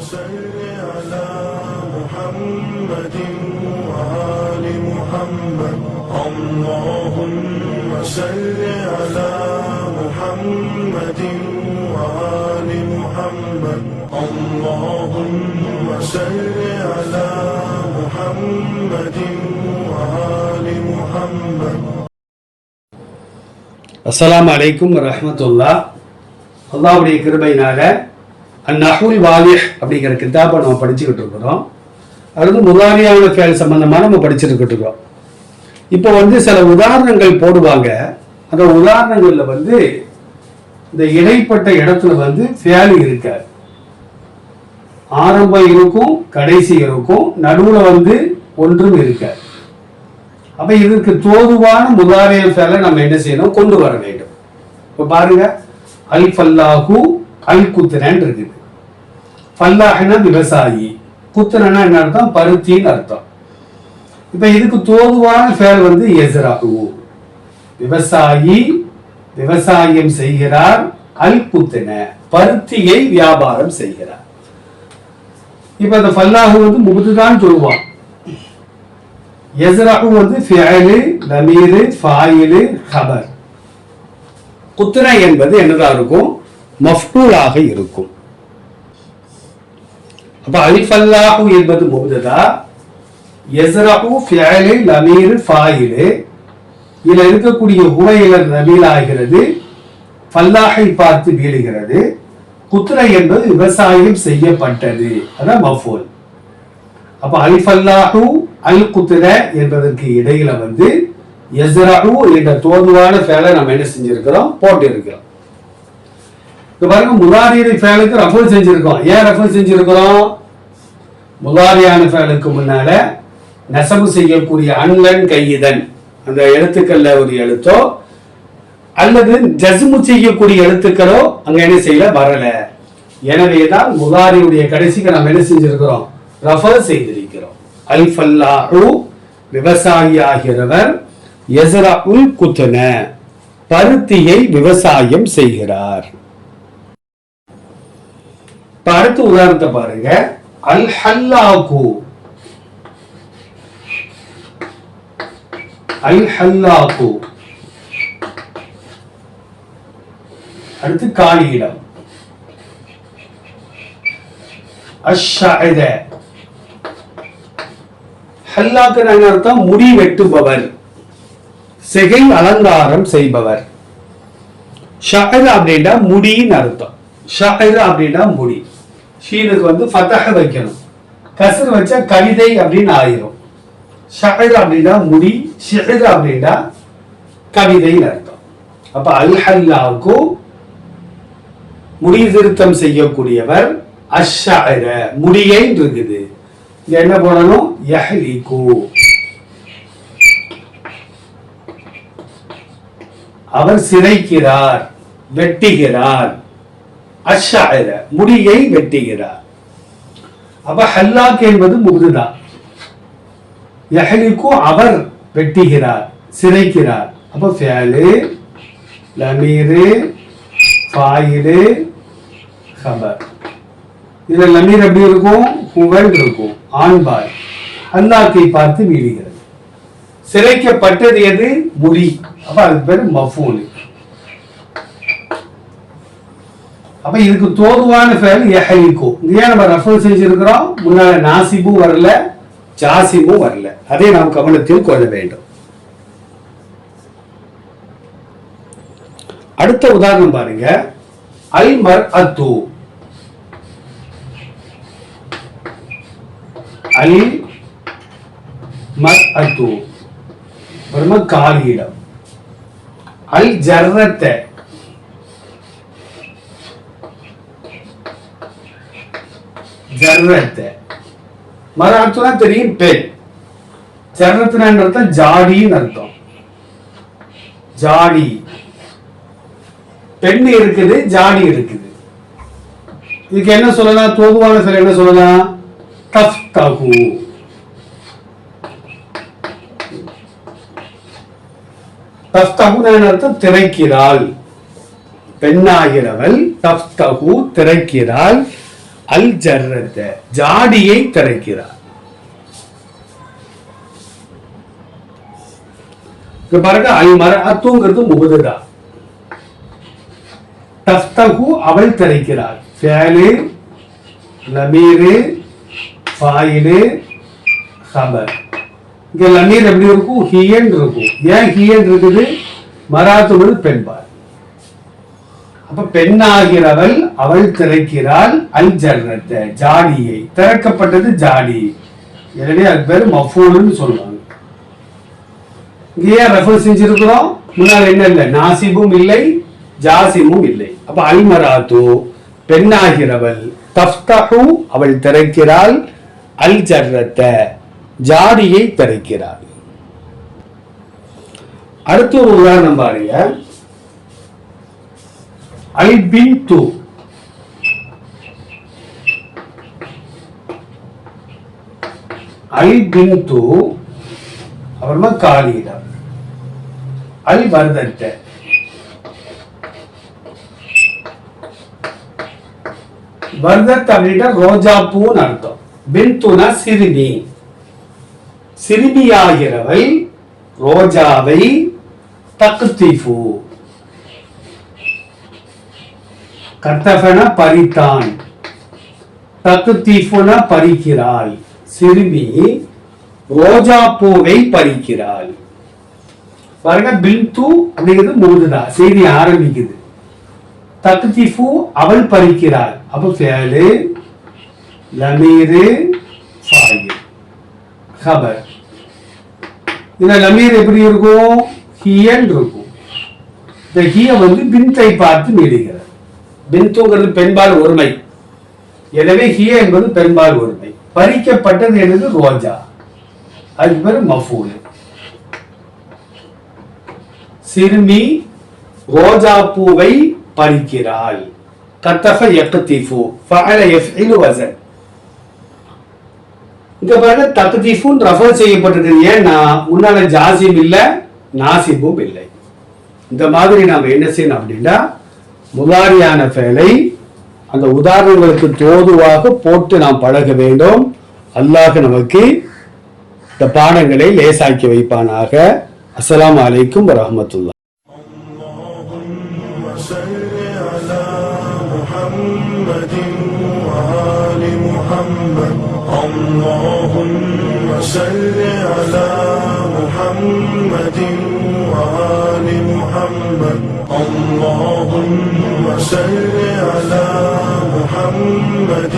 صل على محمد وآل محمد اللهم صل على محمد وآل محمد اللهم صل على محمد وآل محمد. அஸ்ஸலாமு அலைக்கும் வரஹ்மத்துல்லாஹ். அல்லாஹ்வுடைய கிருபையினால அந்நஹுல் வாலிஹ் அப்படிங்கிற கிதாபை நம்ம படிச்சுக்கிட்டு இருக்கிறோம். அது முதாரியான ஃபேல் சம்பந்தமா நம்ம படிச்சுக்கிட்டு இருக்கோம். இப்போ சில உதாரணங்கள் போடுவாங்க. அந்த உதாரணங்கள்ல இந்த இடைப்பட்ட இடத்துல ஃபேல் இருக்காது. ஆரம்பம் இருக்கும், கடைசி இருக்கும், நடுவுல ஒன்றும் இருக்காது. அப்ப இதற்கு தோதுவான முதாரிய ஃபேலை நம்ம என்ன செய்யணும், கொண்டு வர வேண்டும். இப்ப பாருங்க, அல் ஃபல்லாஹு அல் குத்ரன் இருக்குது. ஃபல்லாஹ்னா விவசாயி, குத்ரனா என்ன அர்த்தம், பருத்தின்னு அர்த்தம். இப்ப இதுக்கு தோதுவான ஃபேல் யஸ்ரஉ, விவசாயி விவசாயம் செய்கிறார், அல் குத்ன பருத்தியை வியாபாரம் செய்கிறார். இப்ப அந்த ஃபல்லாஹு முபுதுதான் சொல்லுவான். யஸ்ரஉ ஃபிஅலு, லமீரு, ஃபாயிலு, ஹபர். குத்ர என்பது என்னதா இருக்கும், மஃபூலாக இருக்கும். அப்ப அல் ஃபல்லாஹு என்பது முபதா, யஸ்ரஉ ஃபிஅலு, லமீரு, ஃபாயிலு. இதுல இருக்கக்கூடிய ஹுவைலர் லமீர் ஆகிறது, ஃபல்லாஹை பார்த்து வீழுகிறது. குத்ர என்பது விவசாயம் செய்யப்பட்டது, அதான் மஃபூல். அப்ப அல் ஃபல்லாஹு அல் குத்ர என்பதற்கு இடையில யஸ்ரஉ என்ற தோதுவான ஃபேலை நம்ம என்ன செஞ்சிருக்கிறோம், போட்டு இருக்கிறோம். இப்ப பாருங்க, முதாரி ஃபேலுக்கு ரஃபல் செஞ்சிருக்கோம். ஏன் ரஃபல் செஞ்சிருக்கிறோம், முதாரியான ஃபேலுக்கு முன்னால நசபு செய்யக்கூடிய அன்லன் கையிதன் அந்த எழுத்துக்கள்ல ஒரு எழுத்தோ அல்லது ஜஸ்மு செய்யக்கூடிய எழுத்துக்களோ அங்க என்ன செய்யல, வரல. எனவேதான் முதாரியுடைய கடைசிக்கு நம்ம என்ன செஞ்சிருக்கிறோம், ரஃபல் செய்திருக்கிறோம். அல் ஃபல்லாஹு விவசாயி ஆகிறவர், யஸ்ரஉல் குத்ன பருத்தியை விவசாயம் செய்கிறார். அடுத்த உதாரணத்தை பாருங்க, அல் ஹல்லாகு அல் ஹல்லாகு அடுத்து காலியிடம். அஷ்ஷஅத ஹல்லாக்கு அர்த்தம் முடி வெட்டுபவர், சிகை அலங்காரம் செய்பவர். ஷஅர் அப்படின்னா முடின்னு அர்த்தம். ஷஅர் அப்படின்னா முடி. ஷீனுக்கு ஃபதஹ் வைக்கணும், கஸ்ர் வச்சா கவிதை அப்படின்னு ஆயிரும். ஷஅர் அப்படின்னா முடி, ஷிஅர் அப்படின்னா கவிதைன்னு அர்த்தம். அப்ப அல் ஹல்லாக்கு முடி திருத்தம் செய்யக்கூடியவர், அஷ்ஷஅர முடியை இருக்குது. இங்க என்ன போடணும், யஹ்லிகு அவர் சிரைக்கிறார், வெட்டுகிறார். அஷ்ஷஅர முடியை வெட்டுகிறார். அப்ப ஹல்லாக் என்பது முபதா, யஹ்லிகு அவர் வெட்டுகிறார், சிரைக்கிறார். அப்ப ஃபிஅலு, லமீரு, ஃபாயிலு, ஹபர். இதுல லமீர் எப்படி இருக்கும், ஹுவல் இருக்கும், ஆண்பாய். ஹல்லாக்கை பார்த்து வீழுகிறது. சிரைக்கப்பட்டது எது, முடி. அப்ப அதுக்கு பேரு மஃபூல். அப்ப இதுக்கு தோதுவான ஃபேல் யஹ்லிகு. ஏன் நம்ம ரஃபல் செஞ்சிருக்கிறோம், முன்னால நாசிபும் வரல, ஜாசிமும் வரல. அதை நாம் கவனத்தில் கொள்ள வேண்டும். அடுத்த உதாரணம் பாருங்க, அல் மர்அத்து அல் மர்அத்து காலியிடம். அல் ஜர்ரத்த ஜர்ரத்த மர்அத்துனா தெரியும், பெண். ஜர்ரத்துனா அர்த்தம் ஜாடின்னு அர்த்தம். ஜாடி பெண் இருக்குது, ஜாடி இருக்குது. இதுக்கு என்ன சொல்லலாம், தோதுவான சொல் என்ன சொல்லலாம், தஃப்தஹு. தஃப்தஹுனா அர்த்தம் திரைக்கிறாள். பெண்ணாகிறவள் தஃப்தஹு திரைக்கிறாள். அல் ஜர்ரத்த ஜாடியை திறக்கிறார். பாருங்க, அல் மர்அத்துங்கிறது முபதா, தஃப்தஹு அவள் திறக்கிறாள், ஃபிஅலு லமீரு ஃபாயிலு ஹபர். இங்க லமீர் எப்படி இருக்கும்? ஹியன் இருக்கும். ஏன் ஹியன் இருக்குது? மராத்துவது பெண்பால். அப்ப பெண்ணாகிறவள் அவள் திறக்கிறாள் அல் ஜர்ரத்த ஜாடியை, திறக்கப்பட்டது ஜாடி. எனவே அது பேரு மஃபூல்னு சொல்லுவாங்க. இங்க ஏன் ரெஃபர் செஞ்சிருக்கிறோம்? முன்னால் என்ன இல்லை? நாசிபும் இல்லை, ஜாசிமும் இல்லை. அப்ப அல் மராத்து பெண்ணாகிறவள், தஃப்தஹு அவள் திறக்கிறாள், அல் ஜர்ரத்த ஜாடியை திறக்கிறாள். அடுத்த ஒரு உதாரணம் பாருங்க. அல் பின்து அல் பின்து அப்புறமா காலிடம். அல் வர்தத்த வர்தத் அப்படின்னா ரோஜா பூன்னு அர்த்தம். பின்துனா சிறுமி, சிறுமியாகிறவள் ரோஜாவை தக்தீஃபு கத்தஃபன பறித்தான், தக்தீஃபுன பறிக்கிறாள். சிறுமி ரோஜா பூவை பறிக்கிறாள். பாருங்க, பின்து அப்படிங்கிறது முபதா, செய்தி ஆரம்பிக்குது. தக்தீஃபு அவள் பறிக்கிறாள். அப்ப ஃபிஅலு லமீரு ஃபாயில் ஹபர். இந்த லமீர் எப்படி இருக்கும்? ஹியன் இருக்கும். இந்த ஹிய பின்தை பார்த்து நீடுகிறது. பின்துங்கிறது பெண்பால் ஒருமை. எனவே ஹிய என்பது பெண்பால் ஒருமை. பறிக்கப்பட்டது என்பது ரோஜா, அதுக்கு பேரு மஃபூல். சிறுமி ரோஜா பூவை பறிக்கிறாள். கத்தஃப யக்தீஃபு ஃபஅல யஃஇலு வஸன். இங்க பாருங்க, தக்தீஃபுன் ரெஃபர் செய்யப்பட்டிருக்கு. ஏன்னா முன்னால ஜாசிம் இல்ல, நாசிபும் இல்லை. இந்த மாதிரி நாம என்ன செய்யணும் அப்படின்னா, முதாரியான ஃபெயலை அந்த உதாரணங்களுக்கு தோதுவாக போட்டு நாம் பழக வேண்டும். அல்லாஹ் நமக்கு இந்த பாடங்களை லேசாக்கி வைப்பானாக. அஸ்ஸலாமு அலைக்கும் வரஹ்மத்துல்லாஹ். اللهم صل على محمد وآل محمد. اللهم صل على محمد